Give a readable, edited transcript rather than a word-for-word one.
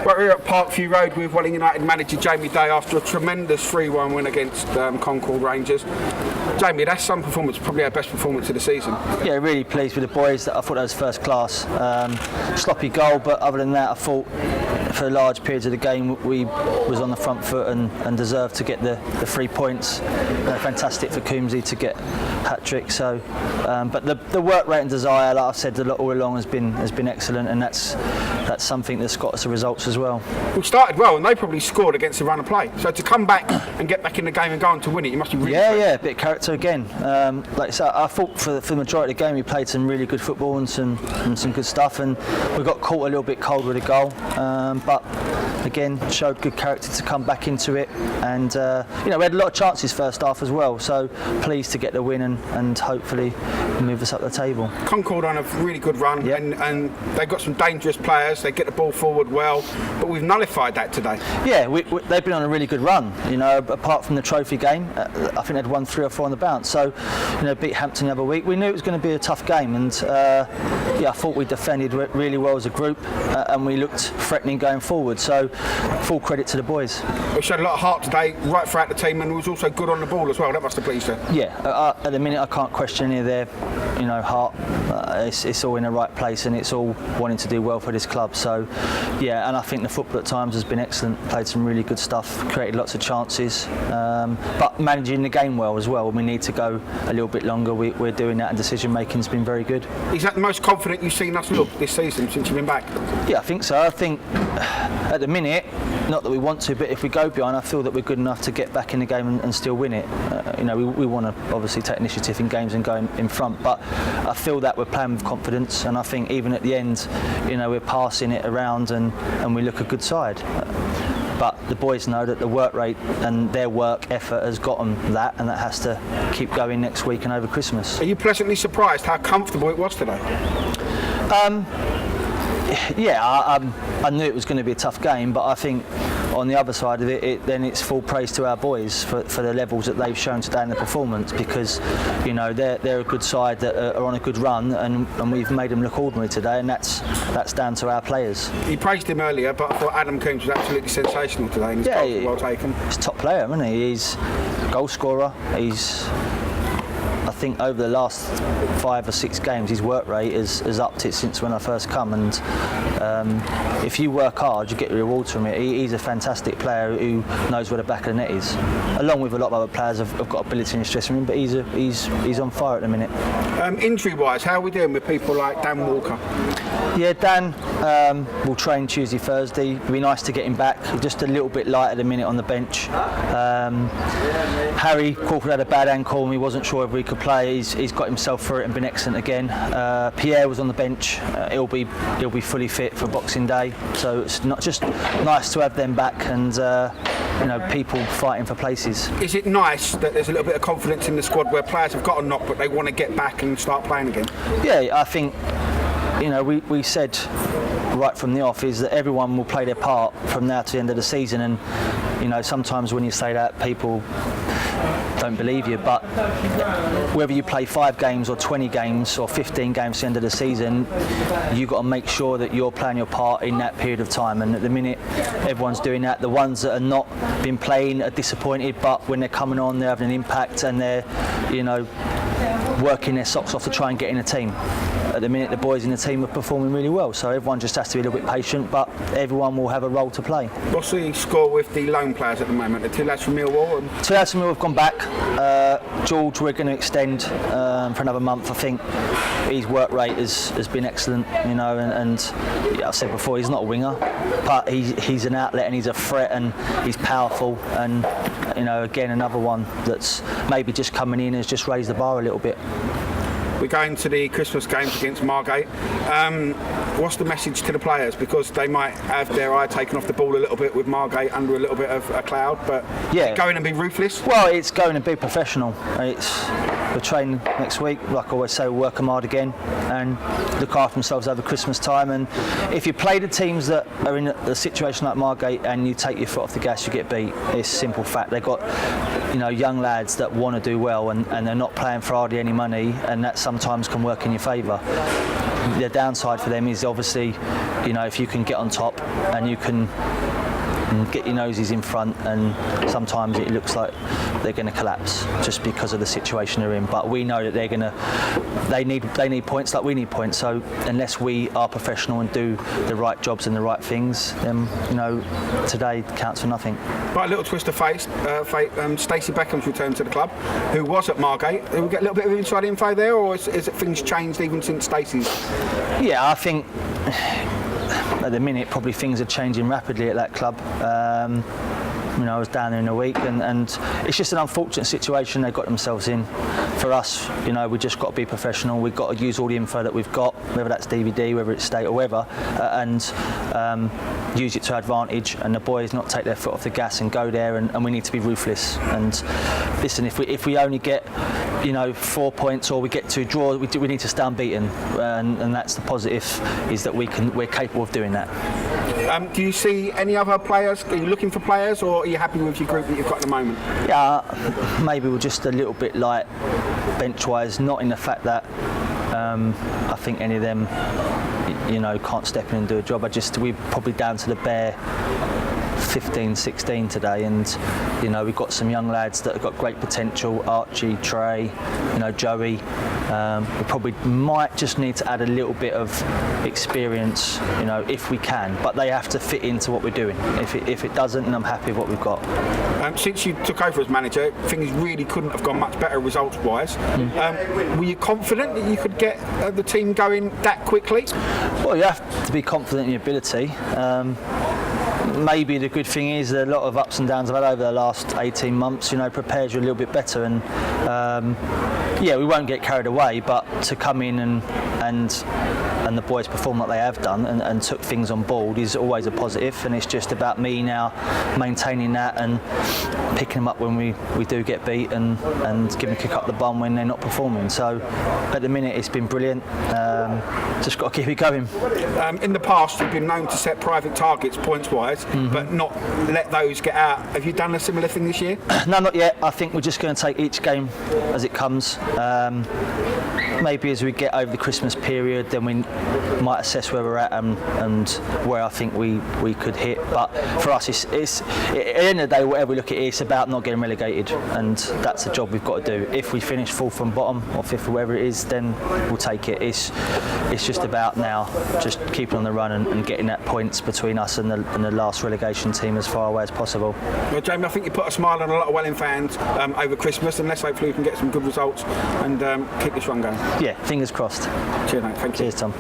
Well, we're at Parkview Road with Welling United manager Jamie Day after a tremendous 3-1 win against Concord Rangers. Jamie, that's some performance, probably our best performance of the season. Yeah, really pleased with the boys. I thought that was first class. Sloppy goal, but other than that, I thought for large periods of the game we was on the front foot and deserved to get the 3 points. Fantastic for Coombsy to get hat-trick. So, but the work rate and desire, like I've said all along, has been excellent, and that's something that's got us the results as well. We started well, and they probably scored against the run of play. So to come back and get back in the game and go on to win it, you must be really pleased. Yeah, a bit of character again. Like I said, I thought for the majority of the game we played some really good football and some good stuff, and we got caught a little bit cold with a goal. But again, showed good character to come back into it, and we had a lot of chances first half as well. So pleased to get the win and hopefully move us up the table. Concord on a really good run, yep. and they've got some dangerous players. They get the ball forward well, but we've nullified that today. Yeah, they've been on a really good run. Apart from the trophy game, I think they'd won 3 or 4 on the bounce. So, beat Hampton the other week. We knew it was going to be a tough game, and I thought we defended really well as a group, and we looked threatening going forward. So, full credit to the boys. We showed a lot of heart today, right throughout the team, and was also good on the ball as well. That must have pleased her. Yeah, at the minute I can't question any of their, heart. It's all in the right place, and it's all wanting to do well for this club. So, yeah, and I think the football at times has been excellent. Played some really good stuff, created lots of chances, but managing the game well as well. We need to go a little bit longer. We're doing that, and decision making's been very good. Is that the most confident you've seen us look this season since you've been back? Yeah, I think so. I think at the minute, not that we want to, but if we go behind, I feel that we're good enough to get back in the game and still win it. We want to obviously take initiative in games and go in front, but I feel that we're playing with confidence, and I think even at the end, we're passing it around and we look a good side. But the boys know that the work rate and their work effort has got them that, and that has to keep going next week and over Christmas. Are you pleasantly surprised how comfortable it was today? I knew it was going to be a tough game, but I think on the other side of it, then it's full praise to our boys for the levels that they've shown today in the performance, because they're a good side that are on a good run, and we've made them look ordinary today, and that's down to our players. You praised him earlier, but I thought Adam Coombs was absolutely sensational today, and his goals were well taken. He's a top player, isn't he? He's a goal scorer. I think over the last 5 or 6 games, his work rate has upped it since when I first come, and if you work hard, you get rewards from it. He's a fantastic player who knows where the back of the net is. Along with a lot of other players have got ability in his dressing room, but he's on fire at the minute. Injury-wise, how are we doing with people like Dan Walker? Yeah, Dan will train Tuesday, Thursday. It'll be nice to get him back. Just a little bit light at the minute on the bench. Harry Crawford had a bad ankle and he wasn't sure if he could play. He's got himself through it and been excellent again. Pierre was on the bench. He'll be fully fit for Boxing Day. So it's not just nice to have them back and people fighting for places. Is it nice that there's a little bit of confidence in the squad where players have got a knock but they want to get back and start playing again? Yeah, I think we said right from the off is that everyone will play their part from now to the end of the season, and sometimes when you say that, people don't believe you, but whether you play 5 games or 20 games or 15 games to the end of the season, you've got to make sure that you're playing your part in that period of time, and at the minute everyone's doing that. The ones that are not been playing are disappointed, but when they're coming on, they're having an impact and they're working their socks off to try and get in a team. At the minute, the boys in the team are performing really well, so everyone just has to be a little bit patient, but everyone will have a role to play. What's the score with the loan players at the moment? The 2 lads from Millwall? 2 lads from Millwall have gone back. George, we're going to extend for another month. I think his work rate has been excellent, and I said before, he's not a winger, but he's an outlet and he's a threat and he's powerful, and again, another one that's maybe just coming in has just raised the bar a little bit. We're going to the Christmas games against Margate. What's the message to the players? Because they might have their eye taken off the ball a little bit with Margate under a little bit of a cloud, but going and be ruthless? Well, it's going to be professional. It's we'll train next week. Like I always say, we'll work them hard again and look after themselves over Christmas time. And if you play the teams that are in a situation like Margate and you take your foot off the gas, you get beat. It's a simple fact. They've got, young lads that want to do well, and they're not playing for hardly any money, and that sometimes can work in your favour. The downside for them is obviously, if you can get on top and you can get your noses in front, and sometimes it looks like they're going to collapse just because of the situation they're in. But we know that they need points like we need points. So unless we are professional and do the right jobs and the right things, then today counts for nothing. Right, a little twist of fate. Stacey Beckham's returned to the club, who was at Margate. Did we get a little bit of inside info there, or is it things changed even since Stacey's? Yeah, I think at the minute probably things are changing rapidly at that club. I was down there in a week, and it's just an unfortunate situation they got themselves in. For us, we just got to be professional. We've got to use all the info that we've got, whether that's DVD, whether it's state or whatever, and use it to our advantage. And the boys not take their foot off the gas and go there. And we need to be ruthless. And listen, if we only get 4 points or we get to a draw, we need to stay unbeaten. And that's the positive, is that we're capable of doing that. Do you see any other players? Are you looking for players, or are you happy with your group that you've got at the moment? Yeah, maybe we're just a little bit light bench-wise, not in the fact that I think any of them, can't step in and do a job. We're probably down to the bare 15, 16 today, and we've got some young lads that have got great potential. Archie, Trey, Joey. We probably might just need to add a little bit of experience, if we can. But they have to fit into what we're doing. If it doesn't, then I'm happy with what we've got. Since you took over as manager, things really couldn't have gone much better results-wise. Were you confident that you could get the team going that quickly? Well, you have to be confident in your ability. Maybe the good thing is that a lot of ups and downs I've had over the last 18 months, prepares you a little bit better. And we won't get carried away, but to come in and the boys perform like they have done and took things on board is always a positive. And it's just about me now maintaining that and picking them up when we do get beat and giving a kick up the bum when they're not performing. So at the minute it's been brilliant. Just got to keep it going. In the past you've been known to set private targets points-wise, but not let those get out. Have you done a similar thing this year? No, not yet. I think we're just going to take each game as it comes. Maybe as we get over the Christmas period, then we might assess where we're at and where I think we could hit. But for us, it's at the end of the day, whatever we look at it, it's about not getting relegated, and that's the job we've got to do. If we finish fourth from bottom or fifth or wherever it is, then we'll take it. It's just about now just keeping on the run and getting that points between us and the last relegation team as far away as possible. Well, Jamie, I think you put a smile on a lot of Welling fans over Christmas, and let's hopefully we can get some good results and keep this run going. Yeah, fingers crossed. Cheers, mate. Thank you. Cheers, Tom.